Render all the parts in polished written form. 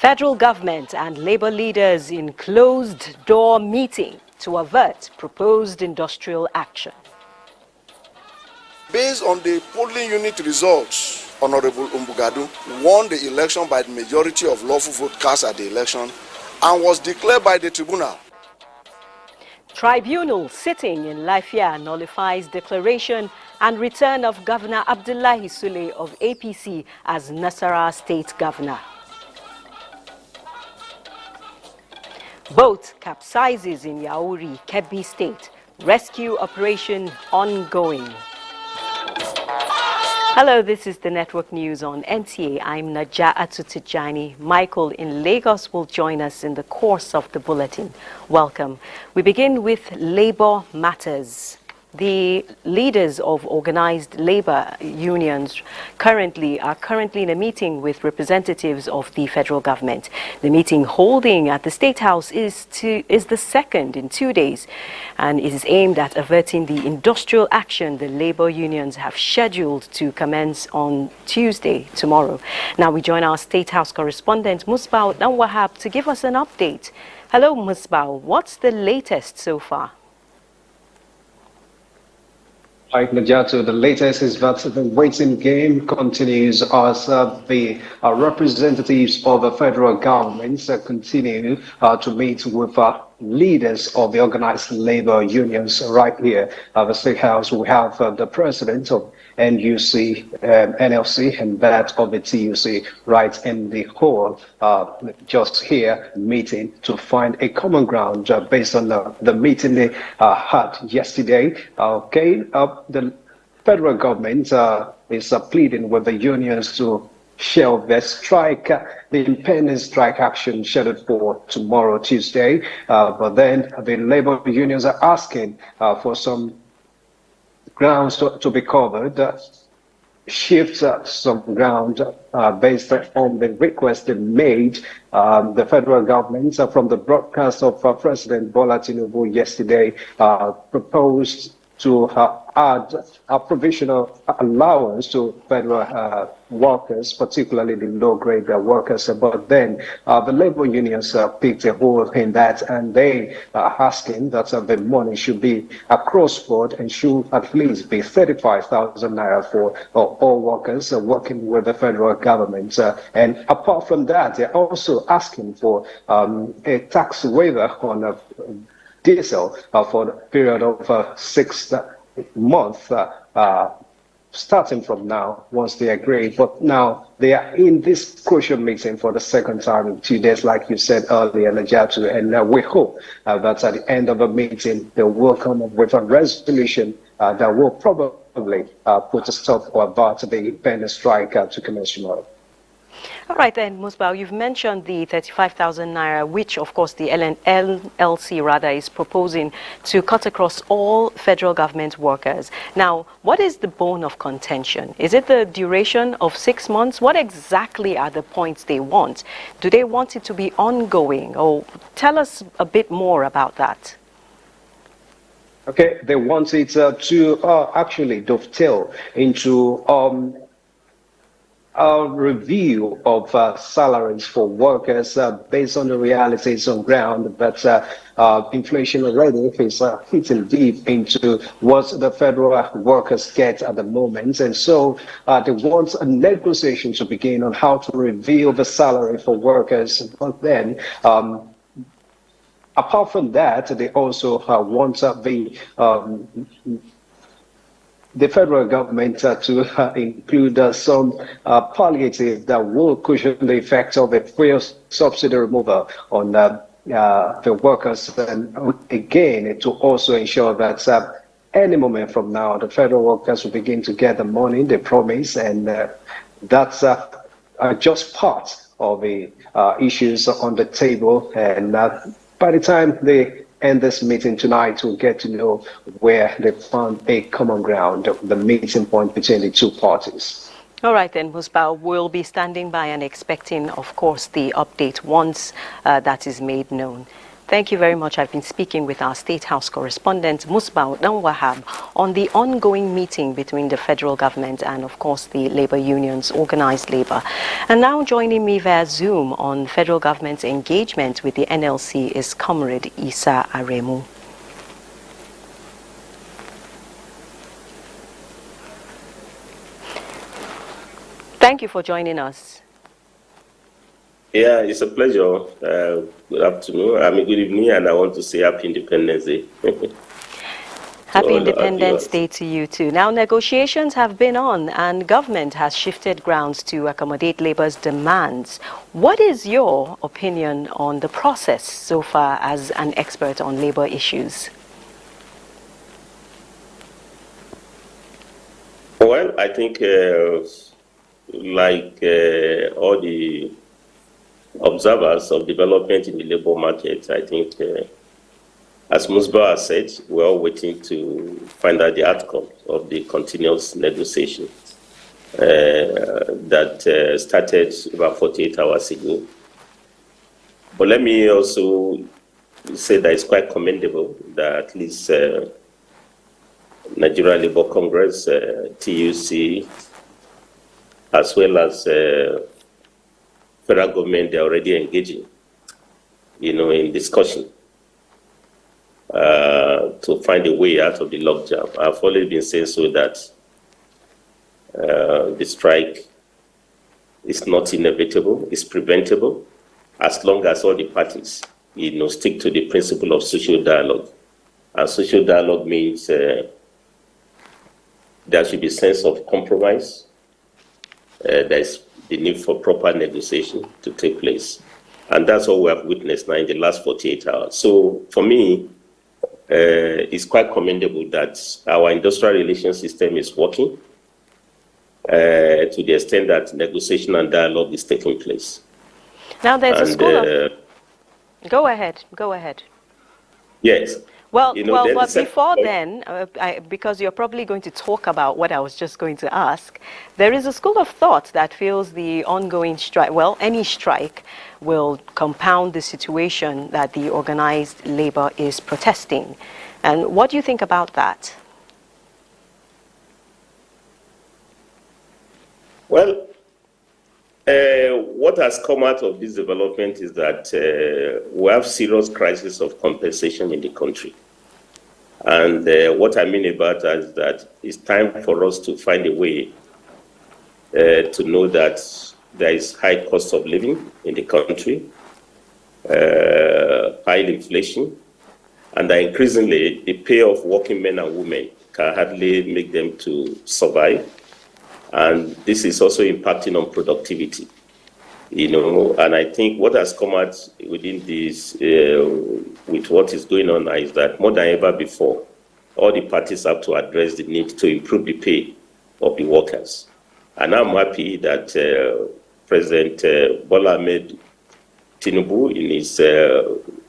Federal government and labor leaders in closed-door meeting to avert proposed industrial action. Based on the polling unit results, Honorable Umbugadu won the election by the majority of lawful vote cast at the election and was declared by the Tribunal. Tribunal sitting in Lafia nullifies declaration and return of Governor Abdullahi Sule of APC as Nasarawa State Governor. Boat capsizes in Yauri, Kebbi State. Rescue operation ongoing. Hello, this is the Network News on NTA. I'm Naja Atutijani. Michael in Lagos will join us in the course of the bulletin. Welcome. We begin with labor matters. The leaders of organized labor unions are currently in a meeting with representatives of the federal government. The meeting holding at the State House is the second in 2 days and it is aimed at averting the industrial action the labor unions have scheduled to commence on Tuesday, tomorrow. Now we join our State House correspondent Musbao Wahab to give us an update. Hello Musbao, what's the latest so far? Right, Najatu, the latest is that the waiting game continues as the representatives of the federal government continue to meet with leaders of the organized labor unions right here at the State House. We have the president of NUC, NLC, and that of the TUC right in the hall, just here meeting to find a common ground based on the meeting they had yesterday. The federal government is pleading with the unions to shelve their strike, the impending strike action scheduled for tomorrow, Tuesday. But then the labor unions are asking for some grounds to be covered, shift some ground based on the request they made. The federal government, from the broadcast of President Bola Tinubu yesterday, proposed to add a provisional allowance to federal workers, particularly the low-grade workers. But then the labor unions picked a hole in that, and they are asking that the money should be across board and should at least be 35,000 naira for all workers working with the federal government. And apart from that, they're also asking for a tax waiver on diesel for the period of 6 months, starting from now, once they agree. But now they are in this crucial meeting for the second time in 2 days, like you said earlier, Najatu, and we hope that at the end of the meeting, they will come up with a resolution that will probably put a stop or avert the impending strike to commence tomorrow. All right then, Musbao, you've mentioned the 35,000 naira, which of course the LLC is proposing to cut across all federal government workers. Now, what is the bone of contention? Is it the duration of 6 months? What exactly are the points they want? Do they want it to be ongoing? Or tell us a bit more about that. Okay, they want it to actually dovetail into a review of salaries for workers based on the realities on ground, but inflation already is hitting deep into what the federal workers get at the moment. And so they want a negotiation to begin on how to review the salary for workers. But then, apart from that, they also want the federal government to include some palliative that will cushion the effects of a fuel subsidy removal on the workers, and again to also ensure that any moment from now the federal workers will begin to get the money they promise, and that's just part of the issues on the table. And by the time they end this meeting tonight, we'll get to know where they found a common ground, the meeting point between the two parties. All right then, Musbao, we'll be standing by and expecting, of course, the update once that is made known. Thank you very much. I've been speaking with our State House correspondent, Musbah Wahab, on the ongoing meeting between the federal government and, of course, the labor unions, organized labor. And now joining me via Zoom on federal government's engagement with the NLC is Comrade Isa Aremu. Thank you for joining us. Yeah, it's a pleasure. Good afternoon. Good evening, and I want to say Happy Independence Day. Happy Independence Day to you too. Now, negotiations have been on, and government has shifted grounds to accommodate labor's demands. What is your opinion on the process so far as an expert on labor issues? Well, I think all the observers of development in the labor market, I think, as Musbah said, we're all waiting to find out the outcome of the continuous negotiation that started about 48 hours ago. But let me also say that it's quite commendable that at least Nigerian Labour Congress, TUC, as well as federal government, they're already engaging, in discussion to find a way out of the logjam. I've always been saying so that the strike is not inevitable, it's preventable, as long as all the parties, stick to the principle of social dialogue. And social dialogue means there should be a sense of compromise. There's the need for proper negotiation to take place. And that's what we have witnessed now in the last 48 hours. So for me, it's quite commendable that our industrial relations system is working to the extent that negotiation and dialogue is taking place. Now there's a school of... Go ahead. Yes. Well, but before then, because you're probably going to talk about what I was just going to ask, there is a school of thought that feels the ongoing strike, any strike, will compound the situation that the organized labor is protesting. And what do you think about that? Well, what has come out of this development is that we have serious crisis of compensation in the country. And what I mean about that is that it's time for us to find a way to know that there is high cost of living in the country, high inflation, and that increasingly the pay of working men and women can hardly make them to survive. And this is also impacting on productivity, and I think what has come out within this, with what is going on now, is that more than ever before, all the parties have to address the need to improve the pay of the workers. And I'm happy that President Bola Ahmed Tinubu, in his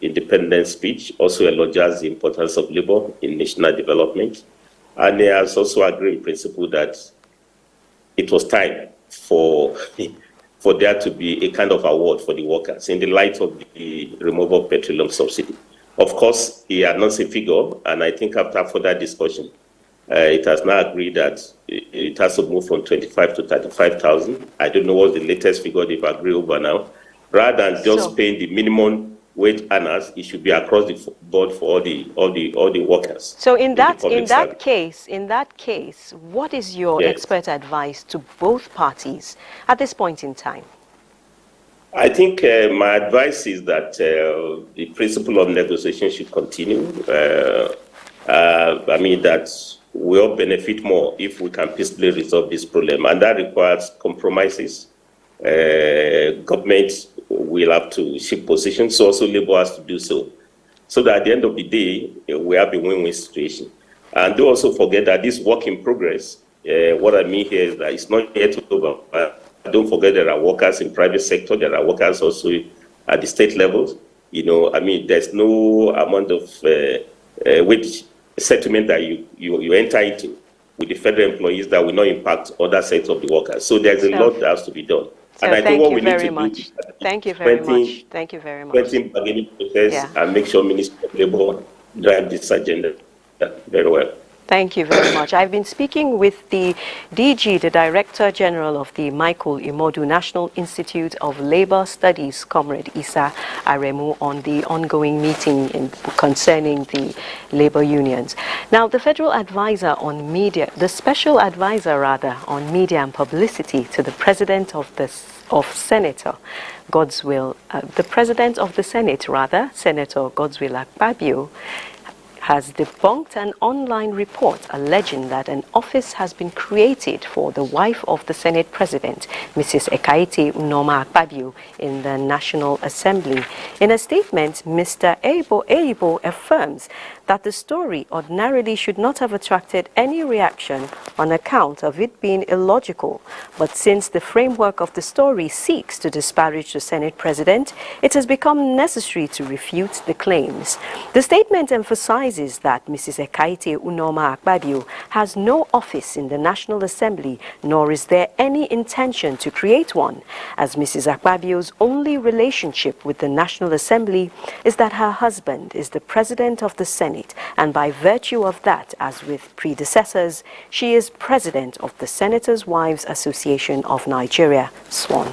independence speech, also elogized the importance of labor in national development. And he has also agreed in principle that it was time for there to be a kind of award for the workers in the light of the removal of petroleum subsidy. Of course, he announced a figure, and I think after further discussion, it has now agreed that it has to move from 25 to 35,000. I don't know what the latest figure they've agreed over now. Rather than just paying the minimum wage earners, it should be across the board for all the workers. So in that case, what is your expert advice to both parties at this point in time? I think my advice is that the principle of negotiation should continue. That we all benefit more if we can peacefully resolve this problem, and that requires compromises. Government will have to shift positions, so also labor has to do so that at the end of the day, we have a win-win situation. And don't also forget that this work in progress, what I mean here is that it's not yet over. Don't forget there are workers in private sector, there are workers also at the state levels. There's no amount of wage settlement that you enter into with the federal employees that will not impact other sectors of the workers. So there's a lot that has to be done. So And I think thank what you we need very to do much. is Thank you very much. Thank you very much. strengthen bargaining process Yeah. and make sure Minister of Labour drive this agenda very well. Thank you very much. I've been speaking with the DG, the Director General of the Michael Imodu National Institute of Labour Studies, Comrade Isa Aremu, on the ongoing meeting concerning the labour unions. Now, the Special Advisor on Media on Media and Publicity to the President of the Senator Godswill, the President of the Senate, Senator Godswill Akpabio, has debunked an online report alleging that an office has been created for the wife of the Senate President, Mrs. Ekaite Unoma Akpabio, in the National Assembly. In a statement, Mr. Eibo affirms that the story ordinarily should not have attracted any reaction on account of it being illogical. But since the framework of the story seeks to disparage the Senate President, it has become necessary to refute the claims. The statement emphasizes that Mrs. Ekaite Unoma Akpabio has no office in the National Assembly, nor is there any intention to create one, as Mrs. Akpabio's only relationship with the National Assembly is that her husband is the President of the Senate, and by virtue of that, as with predecessors, she is President of the Senators' Wives Association of Nigeria, SWAN.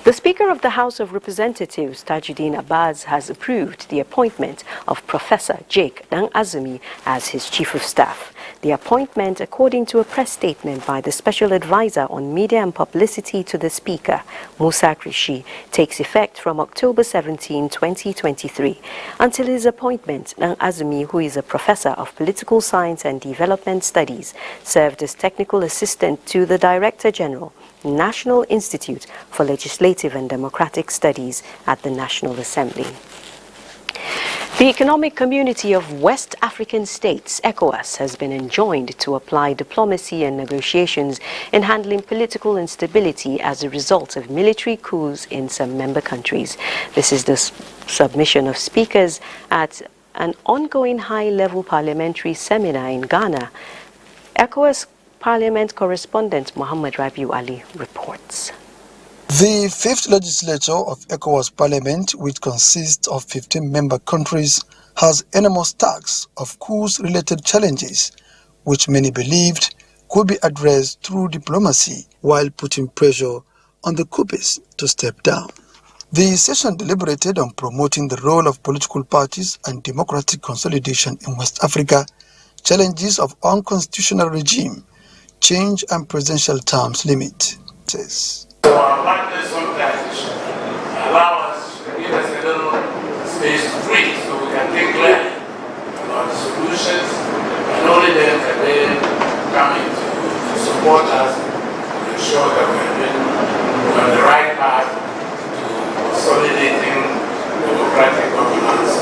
The Speaker of the House of Representatives, Tajuddin Abbas, has approved the appointment of Professor Jake Dan-Azumi as his Chief of Staff. The appointment, according to a press statement by the Special Advisor on Media and Publicity to the Speaker, Musa Krishi, takes effect from October 17, 2023. Until his appointment, Dan-Azumi, who is a Professor of Political Science and Development Studies, served as Technical Assistant to the Director General, National Institute for Legislative and Democratic Studies at the National Assembly. The Economic Community of West African States, ECOWAS, has been enjoined to apply diplomacy and negotiations in handling political instability as a result of military coups in some member countries. This is the submission of speakers at an ongoing high-level parliamentary seminar in Ghana. ECOWAS Parliament correspondent Muhammad Rabiu Ali reports. The fifth legislature of ECOWAS Parliament, which consists of 15 member countries, has enormous stacks of coups-related challenges, which many believed could be addressed through diplomacy while putting pressure on the coupists to step down. The session deliberated on promoting the role of political parties and democratic consolidation in West Africa, challenges of unconstitutional regime, change and presidential terms limit. So our partners sometimes allow us, give us a little space to breathe so we can think clearly about the solutions, and only then can they come in to support us to ensure that we're on the right path to consolidating democratic governance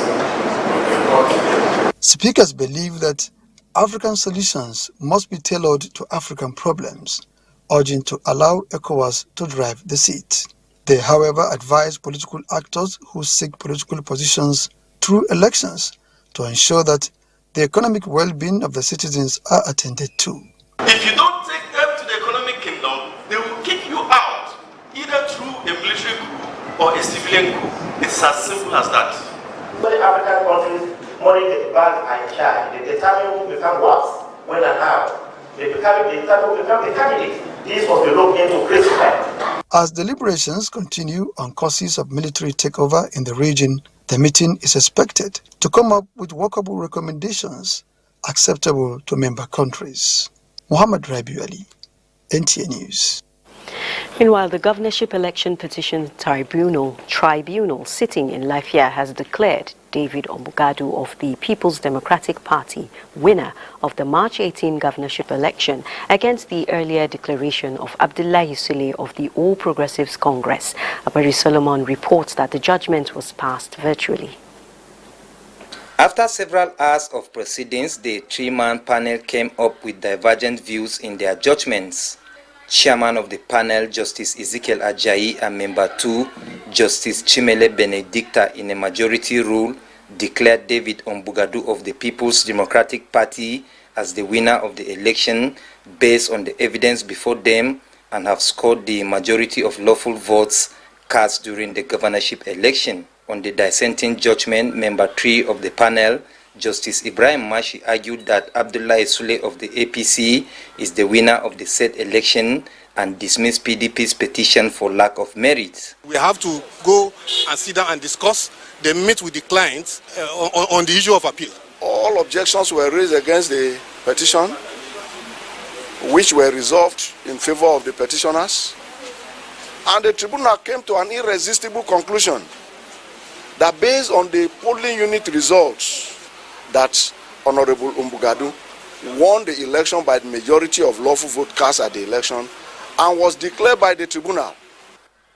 of the continent. Speakers believe that African solutions must be tailored to African problems, urging to allow ECOWAS to drive the seat. They, however, advise political actors who seek political positions through elections to ensure that the economic well-being of the citizens are attended to. If you don't take them to the economic kingdom, they will kick you out, either through a military coup or a civilian coup. It's as simple as that. Many African countries, money the bank and charge. They determine who become what, when and how. They determine who become the candidate. This was the look into critical. As deliberations continue on causes of military takeover in the region, the meeting is expected to come up with workable recommendations acceptable to member countries. Muhammad Rabiu Ali, NTA News. Meanwhile, the Governorship Election Petition Tribunal sitting in Lafia has declared David Ombugadu of the People's Democratic Party winner of the March 18 governorship election against the earlier declaration of Abdullahi Sule of the All Progressives Congress. Abari Solomon reports that the judgment was passed virtually. After several hours of proceedings, the three-man panel came up with divergent views in their judgments. Chairman of the panel, Justice Ezekiel Ajayi, and Member 2, Justice Chimele Benedicta, in a majority rule, declared David Ombugadu of the People's Democratic Party as the winner of the election based on the evidence before them and have scored the majority of lawful votes cast during the governorship election. On the dissenting judgment, Member 3 of the panel, Justice Ibrahim Mashi, argued that Abdullahi Sule of the APC is the winner of the said election and dismissed PDP's petition for lack of merit. We have to go and sit down and discuss, then meet with the clients on the issue of appeal. All objections were raised against the petition, which were resolved in favor of the petitioners, and the tribunal came to an irresistible conclusion that based on the polling unit results, that Honorable Umbugadu won the election by the majority of lawful vote cast at the election and was declared by the tribunal.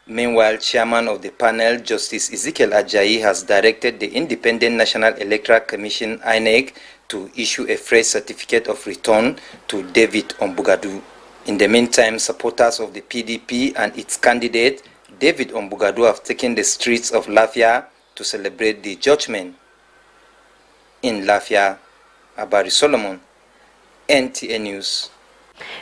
Meanwhile, Chairman of the panel, Justice Ezekiel Ajayi, has directed the Independent National Electoral Commission, INEC, to issue a fresh certificate of return to David Ombugadu. In the meantime, supporters of the PDP and its candidate, David Ombugadu, have taken the streets of Lafia to celebrate the judgment. In Lafia, Abari Solomon, NTA News.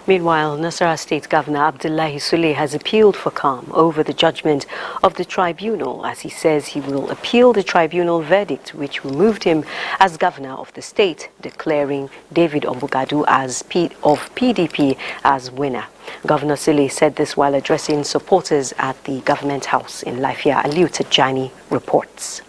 Meanwhile, Nasarawa State Governor Abdullahi Sule has appealed for calm over the judgment of the tribunal, as he says he will appeal the tribunal verdict which removed him as governor of the state, declaring David Ombugadu of PDP as winner. Governor Sule said this while addressing supporters at the government house in Lafia. Aliu Tijani reports.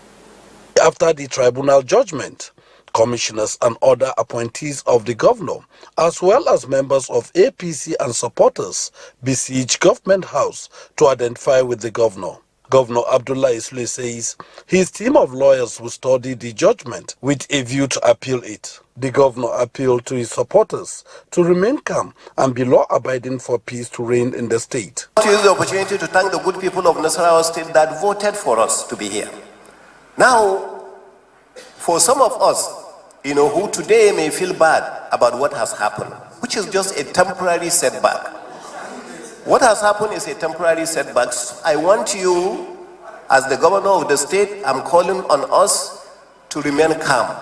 After the tribunal judgment, commissioners and other appointees of the governor, as well as members of APC and supporters, besieged Government House to identify with the governor. Governor Abdullahi Sule says his team of lawyers will study the judgment with a view to appeal it. The governor appealed to his supporters to remain calm and be law-abiding for peace to reign in the state. I want to use the opportunity to thank the good people of Nasarawa State that voted for us to be here. Now, for some of us, who today may feel bad about what has happened, which is just a temporary setback. What has happened is a temporary setback. I want you, as the governor of the state, I'm calling on us to remain calm.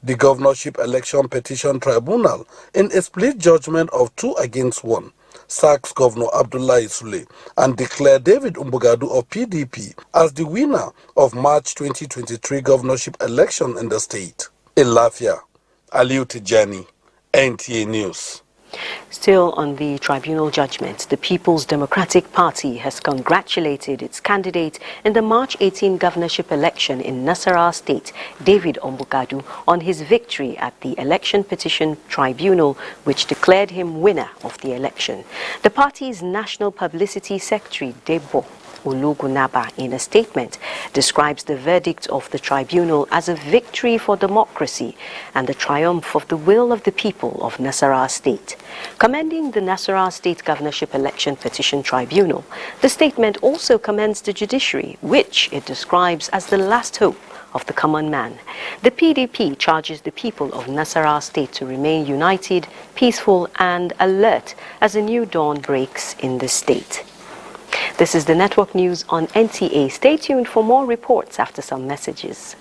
The Governorship Election Petition Tribunal, in a split judgment of 2-1, sacks Governor Abdullahi Sule and declared David Ombugadu of PDP as the winner of March 2023 governorship election in the state. In Lafia, Aliu Tijani, NTA News. Still on the tribunal judgment, the People's Democratic Party has congratulated its candidate in the March 18 governorship election in Nasarawa State, David Ombugadu, on his victory at the Election Petition Tribunal, which declared him winner of the election. The party's National Publicity Secretary, Debo Olugunaba, in a statement, describes the verdict of the tribunal as a victory for democracy and the triumph of the will of the people of Nasarawa State. Commending the Nasarawa State Governorship Election Petition Tribunal, the statement also commends the judiciary, which it describes as the last hope of the common man. The PDP charges the people of Nasarawa State to remain united, peaceful and alert as a new dawn breaks in the state. This is the network news on NTA. Stay tuned for more reports after some messages.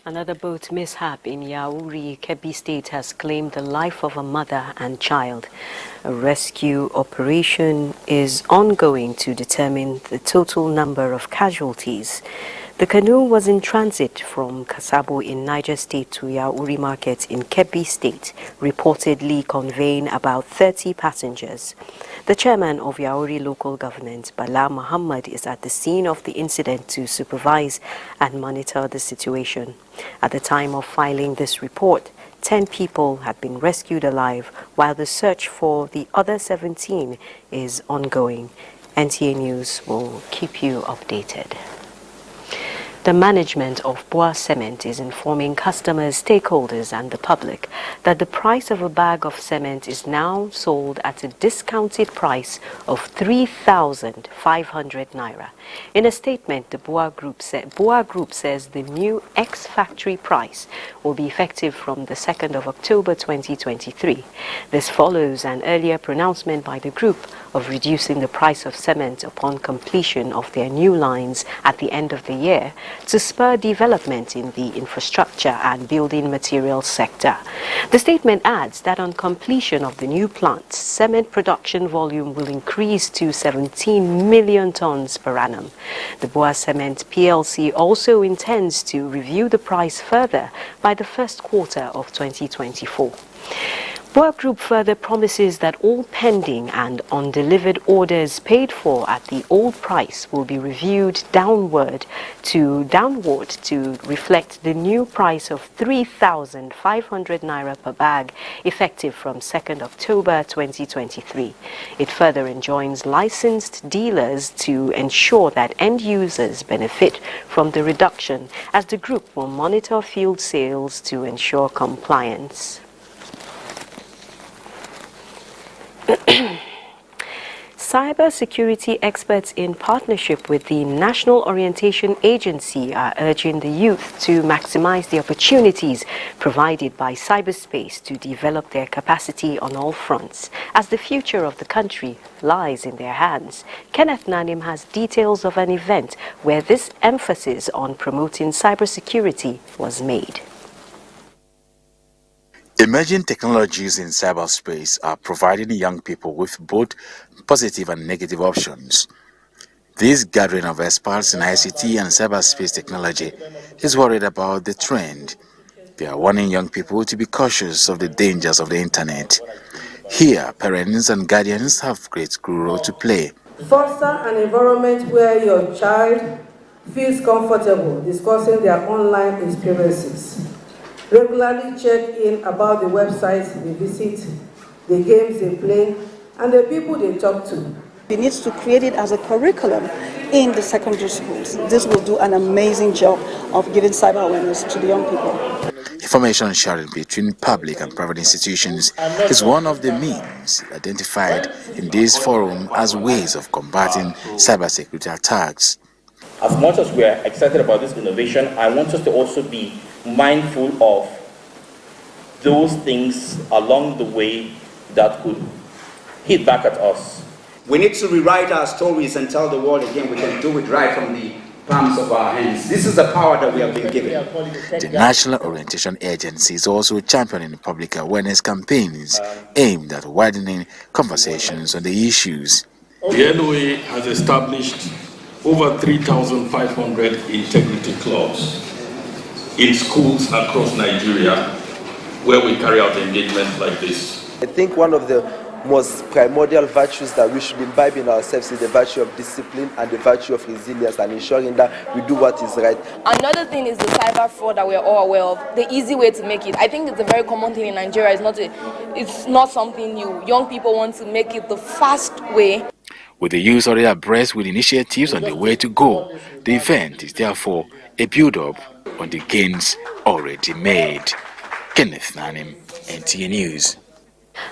Another boat mishap in Yauri, Kebbi State has claimed the life of a mother and child. A rescue operation is ongoing to determine the total number of casualties. The canoe was in transit from Kasabo in Niger State to Yauri Market in Kebbi State, reportedly conveying about 30 passengers. The chairman of Yauri local government, Bala Muhammad, is at the scene of the incident to supervise and monitor the situation. At the time of filing this report, 10 people had been rescued alive, while the search for the other 17 is ongoing. NTA News will keep you updated. The management of Boa Cement is informing customers, stakeholders and the public that the price of a bag of cement is now sold at a discounted price of 3,500 naira. In a statement, the Boa Group says the new ex-factory price will be effective from the 2nd of October 2023. This follows an earlier pronouncement by the group of reducing the price of cement upon completion of their new lines at the end of the year, to spur development in the infrastructure and building materials sector. The statement adds that on completion of the new plant, cement production volume will increase to 17 million tons per annum. The Boa Cement PLC also intends to review the price further by the first quarter of 2024. Boa Group further promises that all pending and undelivered orders paid for at the old price will be reviewed downward to reflect the new price of 3,500 naira per bag, effective from 2nd October 2023. It further enjoins licensed dealers to ensure that end users benefit from the reduction, as the group will monitor field sales to ensure compliance. Cybersecurity experts in partnership with the National Orientation Agency are urging the youth to maximize the opportunities provided by cyberspace to develop their capacity on all fronts, as the future of the country lies in their hands. Kenneth Nanim has details of an event where this emphasis on promoting cybersecurity was made. Emerging technologies in cyberspace are providing young people with both positive and negative options. This gathering of experts in ICT and cyberspace technology is worried about the trend. They are warning young people to be cautious of the dangers of the internet. Here, parents and guardians have great role to play. Foster an environment where your child feels comfortable discussing their online experiences. Regularly check in about the websites they visit, the games they play, and the people they talk to. We need to create it as a curriculum in the secondary schools. This will do an amazing job of giving cyber awareness to the young people. Information sharing between public and private institutions is one of the means identified in this forum as ways of combating cybersecurity attacks. As much as we are excited about this innovation, I want us to also be mindful of those things along the way that could hit back at us. We need to rewrite our stories and tell the world again we can do it right from the palms of our hands. This is the power that we have been given. The National Orientation Agency is also championing public awareness campaigns aimed at widening conversations on the issues. The NOA has established over 3,500 integrity clubs in schools across Nigeria where we carry out engagements like this. I think one of the most primordial virtues that we should imbibe in ourselves is the virtue of discipline and the virtue of resilience, and ensuring that we do what is right. Another thing is the cyber fraud that we're all aware of, the easy way to make it. I think it's a very common thing in Nigeria. It's not something new. Young people want to make it the fast way. With the youth already abreast with initiatives on the way to go, the event is therefore a build-up on the gains already made. Kenneth Nanim, NTA News.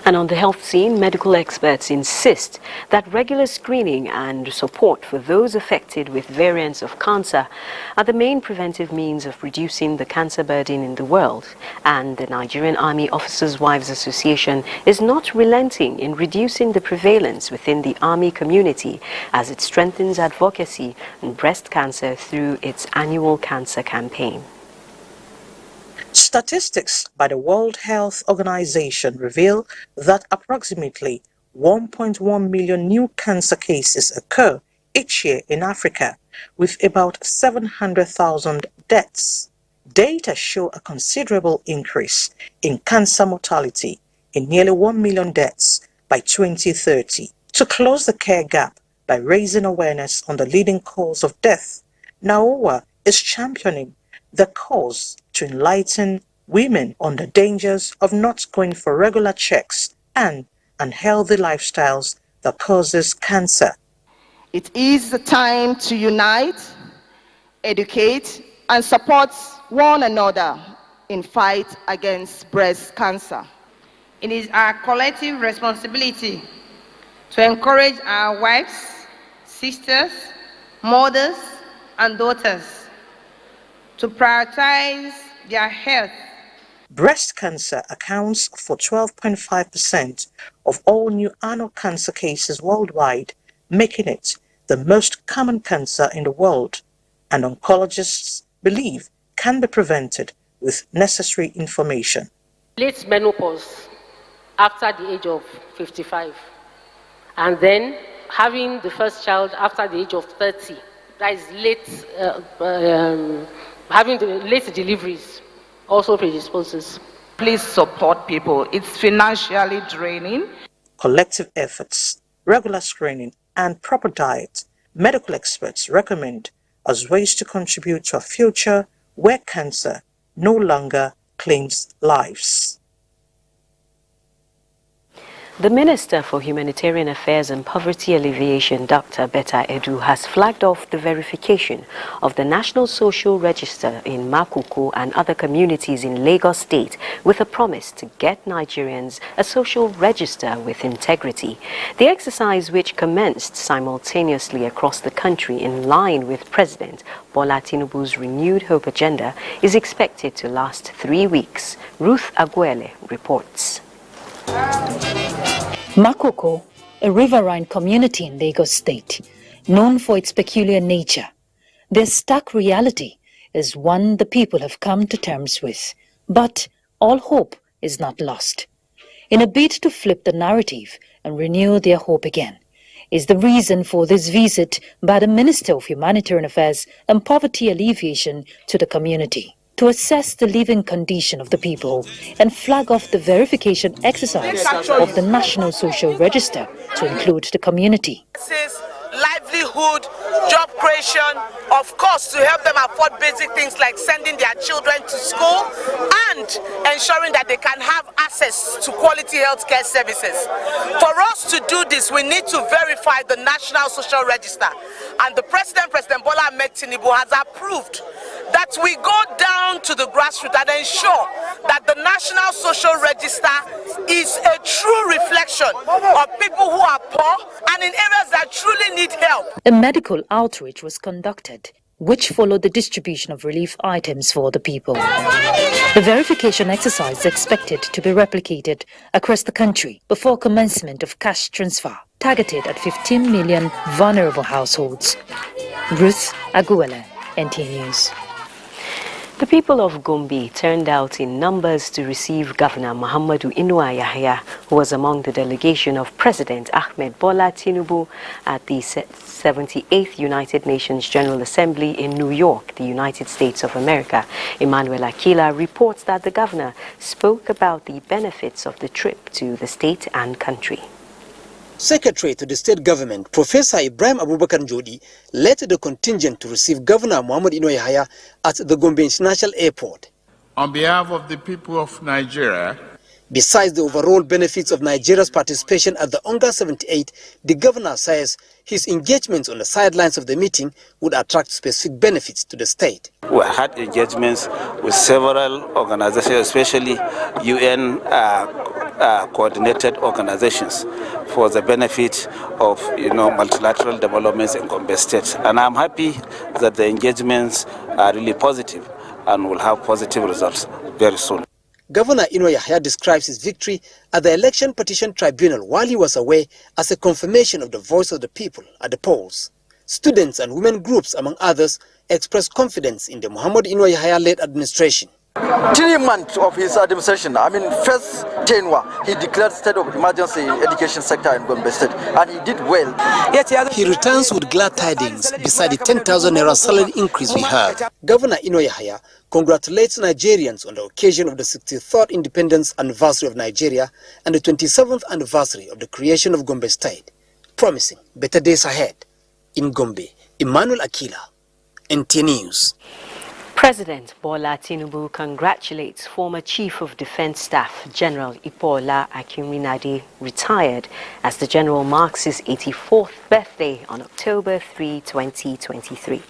And on the health scene, medical experts insist that regular screening and support for those affected with variants of cancer are the main preventive means of reducing the cancer burden in the world. And the Nigerian Army Officers' Wives Association is not relenting in reducing the prevalence within the Army community as it strengthens advocacy on breast cancer through its annual cancer campaign. Statistics by the World Health Organization reveal that approximately 1.1 million new cancer cases occur each year in Africa, with about 700,000 deaths. Data show a considerable increase in cancer mortality in nearly 1 million deaths by 2030. To close the care gap by raising awareness on the leading cause of death, NAOA is championing the cause to enlighten women on the dangers of not going for regular checks and unhealthy lifestyles that causes cancer. It is the time to unite, educate, and support one another in fight against breast cancer. It is our collective responsibility to encourage our wives, sisters, mothers, and daughters to prioritize their health. Breast cancer accounts for 12.5% of all new annual cancer cases worldwide, making it the most common cancer in the world. and oncologists believe can be prevented with necessary information. Late menopause after the age of 55, and then having the first child after the age of 30, that is late, having the late deliveries also predisposes. Please support people. It's financially draining. Collective efforts, regular screening, and proper diet, medical experts recommend as ways to contribute to a future where cancer no longer claims lives. The Minister for Humanitarian Affairs and Poverty Alleviation, Dr. Betta Edu, has flagged off the verification of the National Social Register in Makoko and other communities in Lagos State with a promise to get Nigerians a social register with integrity. The exercise, which commenced simultaneously across the country in line with President Bola Tinubu's renewed hope agenda, is expected to last 3 weeks. Ruth Aguele reports. Makoko, a riverine community in Lagos State, known for its peculiar nature. Their stark reality is one the people have come to terms with, but all hope is not lost. In a bid to flip the narrative and renew their hope again, is the reason for this visit by the Minister of Humanitarian Affairs and Poverty Alleviation to the community, to assess the living condition of the people and flag off the verification exercise of the National Social Register to include the community. Livelihood, job creation, of course, to help them afford basic things like sending their children to school and ensuring that they can have access to quality healthcare services. For us to do this, we need to verify the National Social Register, and the President Bola Ahmed Tinubu, has approved that we go down to the grassroots and ensure that the National Social Register is a true reflection of people who are poor and in areas that truly need help. A medical outreach was conducted, which followed the distribution of relief items for the people. The verification exercise is expected to be replicated across the country before commencement of cash transfer, targeted at 15 million vulnerable households. Ruth Aguele, NTA News. The people of Gombe turned out in numbers to receive Governor Muhammadu Inuwa Yahya, who was among the delegation of President Ahmed Bola Tinubu at the 78th United Nations General Assembly in New York, the United States of America. Emmanuel Akila reports that the governor spoke about the benefits of the trip to the state and country. Secretary to the state government, Professor Ibrahim Abubakar Njodi, led the contingent to receive Governor Muhammad Inuwa Yahya at the Gombe International Airport. On behalf of the people of Nigeria, besides the overall benefits of Nigeria's participation at the UNGA 78, the governor says his engagements on the sidelines of the meeting would attract specific benefits to the state. We had engagements with several organizations, especially UN coordinated organizations, for the benefit of multilateral developments in Gombe State. And I'm happy that the engagements are really positive and will have positive results very soon. Governor Inuwa Yahya describes his victory at the Election Petition Tribunal while he was away as a confirmation of the voice of the people at the polls. Students and women groups, among others, expressed confidence in the Muhammad Inuwa Yahya-led administration. 3 months of his administration, first tenure, he declared state of emergency in education sector in Gombe State, and he did well. He returns with glad tidings beside the 10,000 naira salary increase we heard. Governor Inuwa Yahya congratulates Nigerians on the occasion of the 63rd independence anniversary of Nigeria and the 27th anniversary of the creation of Gombe State, promising better days ahead. In Gombe, Emmanuel Akila, NTA News. President Bola Tinubu congratulates former Chief of Defense Staff General Ipola Akinrinade, retired, as the general marks his 84th birthday on October 3, 2023.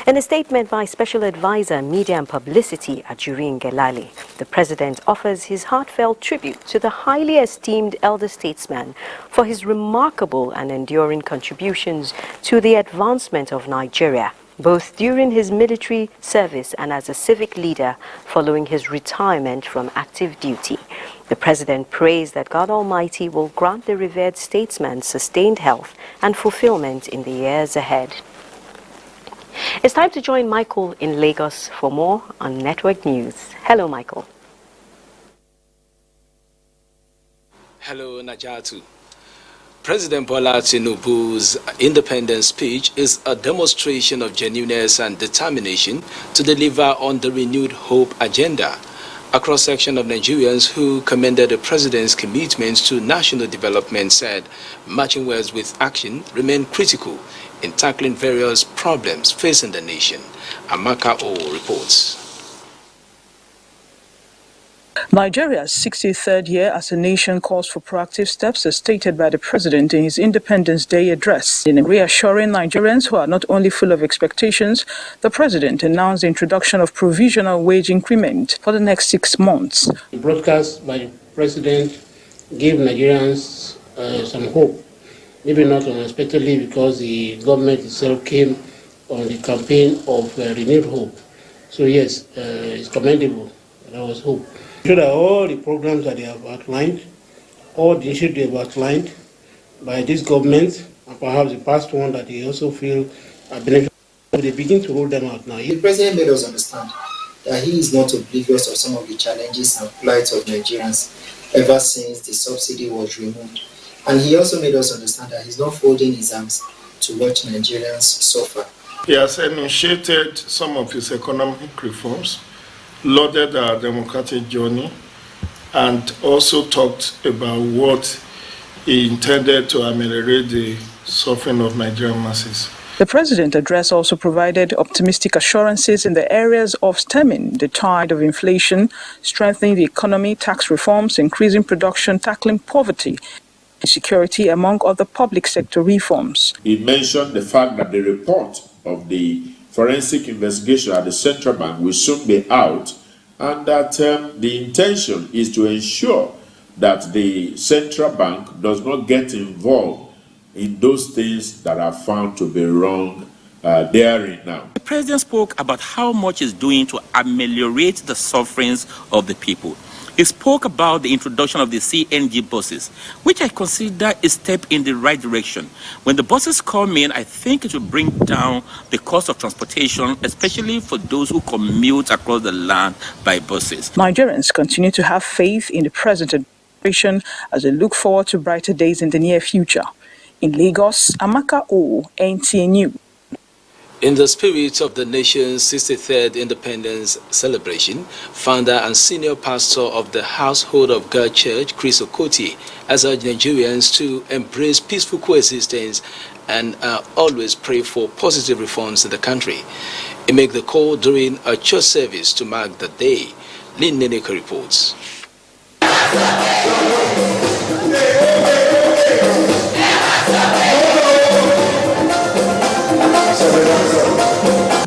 In a statement by Special Advisor Media and Publicity Ajuri Ngelale, the President offers his heartfelt tribute to the highly esteemed elder statesman for his remarkable and enduring contributions to the advancement of Nigeria, both during his military service and as a civic leader following his retirement from active duty. The President prays that God Almighty will grant the revered statesman sustained health and fulfillment in the years ahead. It's time to join Michael in Lagos for more on Network News. Hello, Michael. Hello, Najatu. President Bola Tinubu's independence speech is a demonstration of genuineness and determination to deliver on the renewed hope agenda. A cross-section of Nigerians who commended the president's commitments to national development said matching words with action remain critical in tackling various problems facing the nation. Amaka O reports. Nigeria's 63rd year as a nation calls for proactive steps as stated by the president in his Independence Day address. In reassuring Nigerians who are not only full of expectations, the president announced the introduction of provisional wage increment for the next 6 months. The broadcast by the president gave Nigerians some hope, maybe not unexpectedly because the government itself came on the campaign of renewed hope. So yes, it's commendable. There was hope. Sure that all the programs that they have outlined, all the issues they have outlined by this government, and perhaps the past one that they also feel are beneficial, they begin to roll them out now. The president made us understand that he is not oblivious of some of the challenges and plights of Nigerians ever since the subsidy was removed. And he also made us understand that he's not folding his arms to watch Nigerians suffer. He has initiated some of his economic reforms, lauded our democratic journey, and also talked about what he intended to ameliorate the suffering of Nigerian masses. The president's address also provided optimistic assurances in the areas of stemming the tide of inflation, strengthening the economy, tax reforms, increasing production, tackling poverty, security, among other public sector reforms. He mentioned the fact that the report of the forensic investigation at the central bank will soon be out, and that the intention is to ensure that the central bank does not get involved in those things that are found to be wrong therein now. The president spoke about how much he's doing to ameliorate the sufferings of the people. He spoke about the introduction of the CNG buses, which I consider a step in the right direction. When the buses come in, I think it will bring down the cost of transportation, especially for those who commute across the land by buses. Nigerians continue to have faith in the president administration as they look forward to brighter days in the near future. In Lagos, Amaka O, NTA News. In the spirit of the nation's 63rd independence celebration, founder and senior pastor of the Household of God Church, Chris Okoti, has urged Nigerians to embrace peaceful coexistence and always pray for positive reforms in the country. He made the call during a church service to mark the day. Lynn Neneke reports.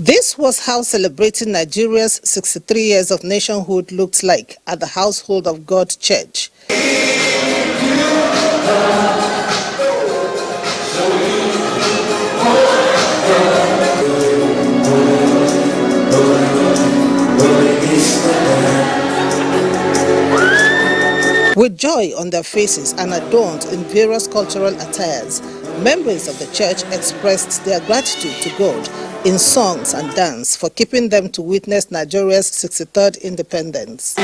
This was how celebrating Nigeria's 63 years of nationhood looked like at the Household of God Church. With joy on their faces and adorned in various cultural attires, members of the church expressed their gratitude to God in songs and dance for keeping them to witness Nigeria's 63rd independence.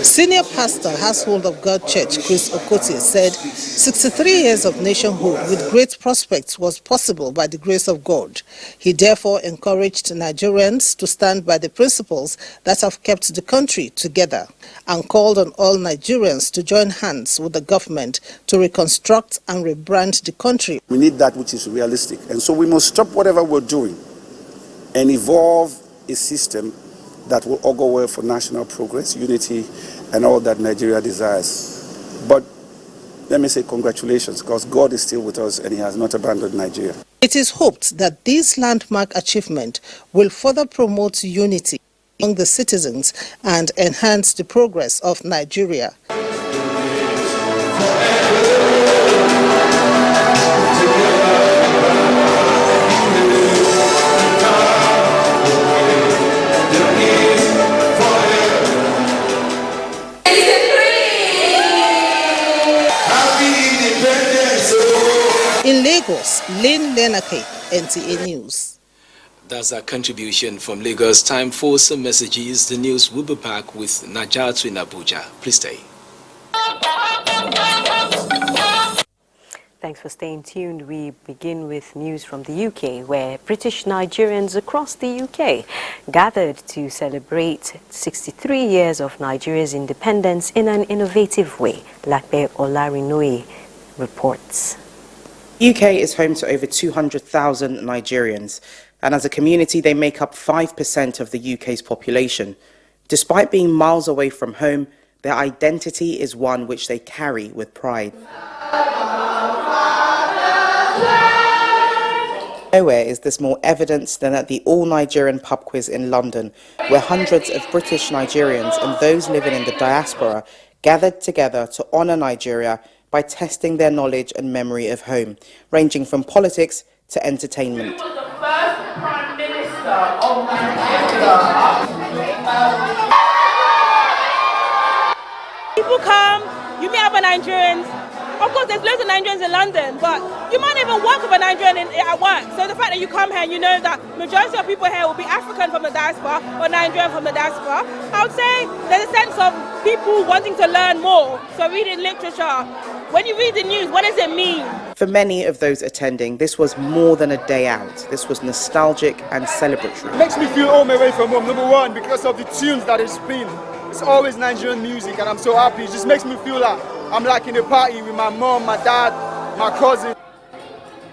Senior pastor, Household of God Church, Chris Okoti, said 63 years of nationhood with great prospects was possible by the grace of God. He therefore encouraged Nigerians to stand by the principles that have kept the country together and called on all Nigerians to join hands with the government to reconstruct and rebrand the country. We need that which is realistic, and so we must stop whatever we're doing and evolve a system that will augur well for national progress, unity, and all that Nigeria desires. But let me say congratulations, because God is still with us and He has not abandoned Nigeria. It is hoped that this landmark achievement will further promote unity among the citizens and enhance the progress of Nigeria. NTA News. That's our contribution from Lagos. Time for some messages. The news will be back with Najatu in Abuja. Please stay. Thanks for staying tuned. We begin with news from the UK, where British Nigerians across the UK gathered to celebrate 63 years of Nigeria's independence in an innovative way. Lakbe Olarinoye reports. UK is home to over 200,000 Nigerians, and as a community they make up 5% of the UK's population. Despite being miles away from home, their identity is one which they carry with pride. Nowhere is this more evident than at the all-Nigerian pub quiz in London, where hundreds of British Nigerians and those living in the diaspora gathered together to honour Nigeria by testing their knowledge and memory of home, ranging from politics to entertainment. The first Prime Minister of Nigeria. People come, you meet other Nigerians. Of course, there's loads of Nigerians in London, but you might even work with a Nigerian at work. So the fact that you come here, you know that majority of people here will be African from the diaspora or Nigerian from the diaspora. I would say there's a sense of people wanting to learn more. So reading literature. When you read the news, what does it mean? For many of those attending, this was more than a day out. This was nostalgic and celebratory. It makes me feel all my way from home, number one, because of the tunes that it's been. It's always Nigerian music, and I'm so happy. It just makes me feel like I'm like in a party with my mom, my dad, my cousin.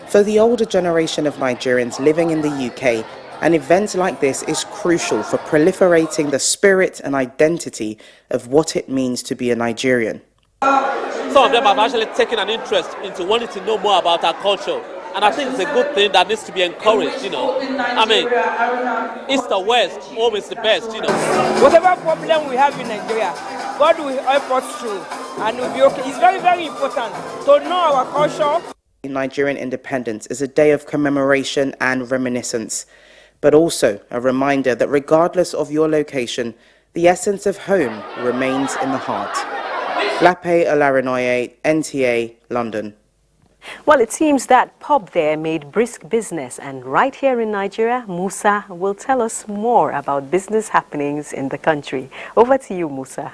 For the older generation of Nigerians living in the UK, an event like this is crucial for proliferating the spirit and identity of what it means to be a Nigerian. Some of them have actually taken an interest into wanting to know more about our culture. And I think it's a good thing that needs to be encouraged, you know. I mean, east or west, home is the best, you know. Whatever problem we have in Nigeria, God will help us through and we'll be okay. It's very, very important to know our culture. Nigerian independence is a day of commemoration and reminiscence, but also a reminder that regardless of your location, the essence of home remains in the heart. Lape Olarinoye, NTA, London. Well, it seems that pub there made brisk business, and right here in Nigeria, Musa will tell us more about business happenings in the country. Over to you, Musa.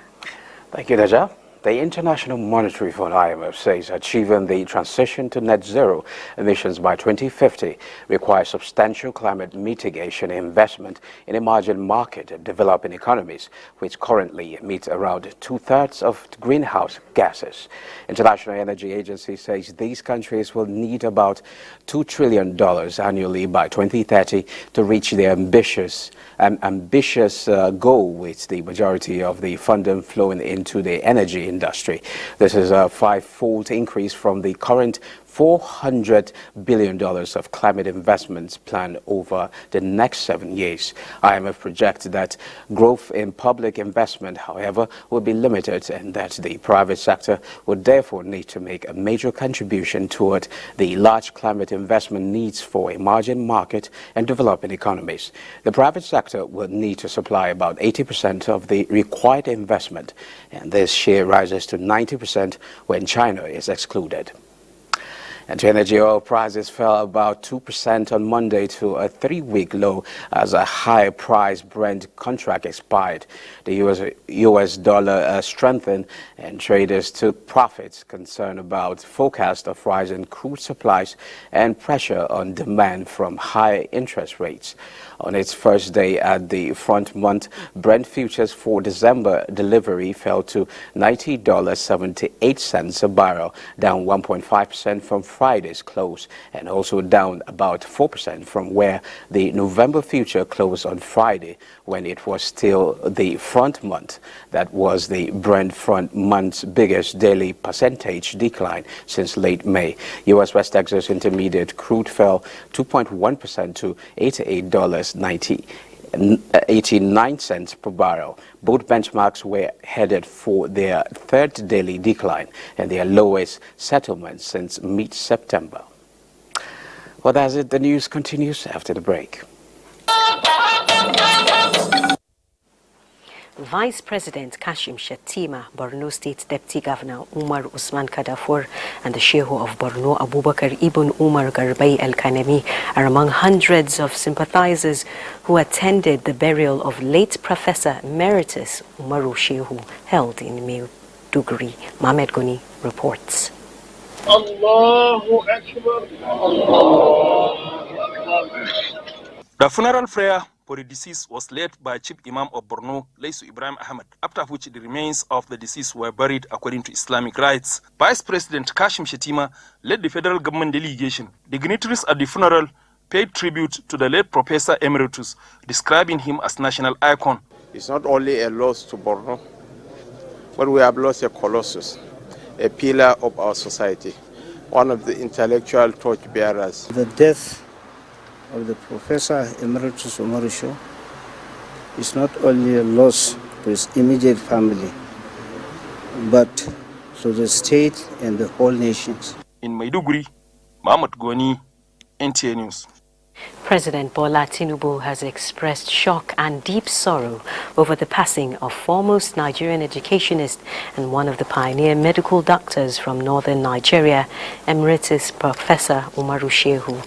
Thank you, Naja. The International Monetary Fund, IMF, says achieving the transition to net zero emissions by 2050 requires substantial climate mitigation investment in emerging market and developing economies, which currently emit around 2/3 of greenhouse gases. International Energy Agency says these countries will need about $2 trillion annually by 2030 to reach their ambitious goal, with the majority of the funding flowing into the energy industry. This is a 5-fold increase from the current $400 billion of climate investments planned over the next 7 years. IMF projects that growth in public investment, however, will be limited, and that the private sector would therefore need to make a major contribution toward the large climate investment needs for emerging market and developing economies. The private sector will need to supply about 80% of the required investment, and this share rises to 90% when China is excluded. And to energy, oil prices fell about 2% on Monday to a 3-week low as a high-priced Brent contract expired. The US dollar strengthened and traders took profits, concerned about forecast of rising crude supplies and pressure on demand from high interest rates. On its first day at the front month, Brent futures for December delivery fell to $90.78 a barrel, down 1.5% from Friday's close, and also down about 4% from where the November future closed on Friday, when it was still the front month. That was the Brent front month's biggest daily percentage decline since late May. U.S. West Texas Intermediate crude fell 2.1% to $88.89 per barrel. Both benchmarks were headed for their third daily decline and their lowest settlement since mid-September. Well, that's it. The news continues after the break. Vice President Kashim Shettima, Borno State Deputy Governor Umar Usman Kadafur, and the Shehu of Borno Abubakar Ibn Umar Garbai El-Kanemi are among hundreds of sympathizers who attended the burial of late Professor Emeritus Umaru Shehu held in Maiduguri. Mohamed Goni reports. Allahu Akbar. The funeral prayer for the deceased was led by Chief Imam of Borno, Laisu Ibrahim Ahmed, after which the remains of the deceased were buried according to Islamic rites. Vice President Kashim Shettima led the federal government delegation. Dignitaries at the funeral paid tribute to the late Professor Emeritus, describing him as national icon. It's not only a loss to Borno, but we have lost a colossus, a pillar of our society, one of the intellectual torchbearers. The death of the Professor Emeritus Umaru Shehu is not only a loss to his immediate family, but to the state and the whole nations. In Maiduguri, Mohamed Goni, NTA News. President Bola Tinubu has expressed shock and deep sorrow over the passing of foremost Nigerian educationist and one of the pioneer medical doctors from northern Nigeria, Emeritus Professor Umaru Shehu,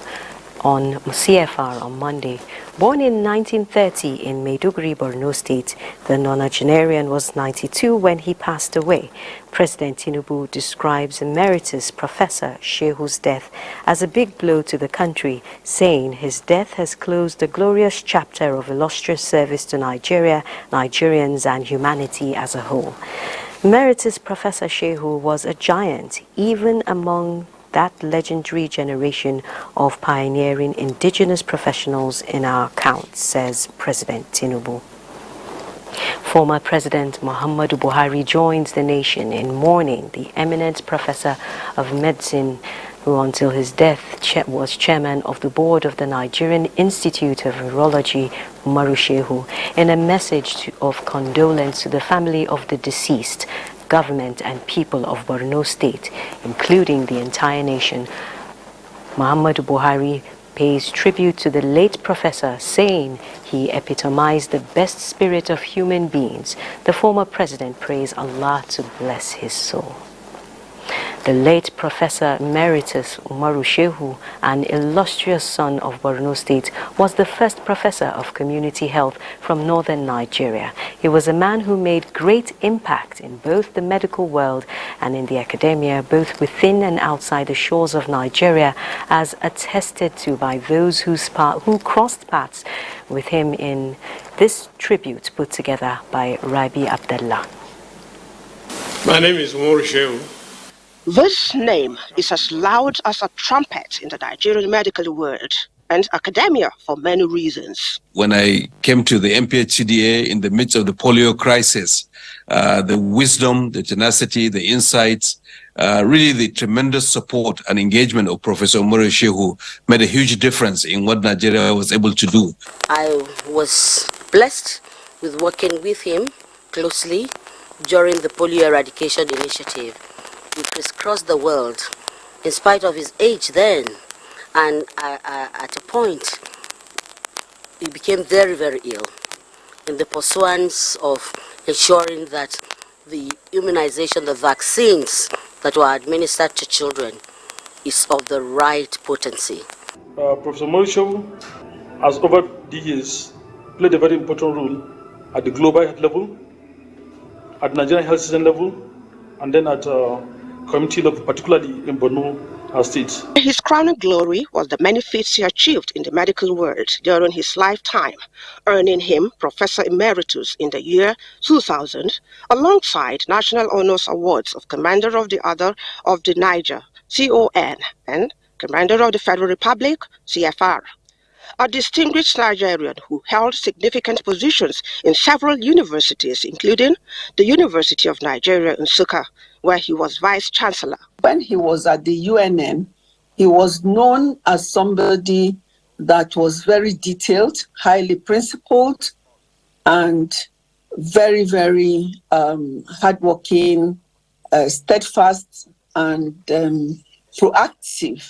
on CFR on Monday. Born in 1930 in Maiduguri, Borno State, the nonagenarian was 92 when he passed away. President Tinubu describes Emeritus Professor Shehu's death as a big blow to the country, saying his death has closed a glorious chapter of illustrious service to Nigeria, Nigerians, and humanity as a whole. Emeritus Professor Shehu was a giant, even among that legendary generation of pioneering indigenous professionals in our count, says President Tinubu. Former President Muhammadu Buhari joins the nation in mourning the eminent professor of medicine who until his death was chairman of the board of the Nigerian Institute of Virology, Umaru Shehu. In a message of condolence to the family of the deceased, government and people of Borno State, including the entire nation, Muhammadu Buhari pays tribute to the late professor, saying he epitomized the best spirit of human beings. The former president prays Allah to bless his soul. The late Professor Emeritus Umaru Shehu, an illustrious son of Borno State, was the first professor of community health from northern Nigeria. He was a man who made great impact in both the medical world and in the academia, both within and outside the shores of Nigeria, as attested to by those who crossed paths with him in this tribute put together by Rabi Abdullah. My name is Umaru Shehu. This name is as loud as a trumpet in the Nigerian medical world and academia for many reasons. When I came to the MPHCDA in the midst of the polio crisis, the wisdom, the tenacity, the insights, really the tremendous support and engagement of Professor Umaru Shehu made a huge difference in what Nigeria was able to do. I was blessed with working with him closely during the polio eradication initiative. We crisscrossed the world in spite of his age then, and at a point he became very, very ill in the pursuance of ensuring that the immunization, the vaccines that were administered to children is of the right potency. Professor Umaru Shehu has over the years played a very important role at the global health level, at Nigerian health system level, and then at community level, particularly in Borno State. His crowning glory was the many feats he achieved in the medical world during his lifetime, earning him Professor Emeritus in the year 2000, alongside National Honors Awards of Commander of the Order of the Niger, CON, and Commander of the Federal Republic, CFR. A distinguished Nigerian who held significant positions in several universities, including the University of Nigeria in Nsukka, where he was Vice-Chancellor. When he was at the UNN, he was known as somebody that was very detailed, highly principled, and very, very hardworking, steadfast, and proactive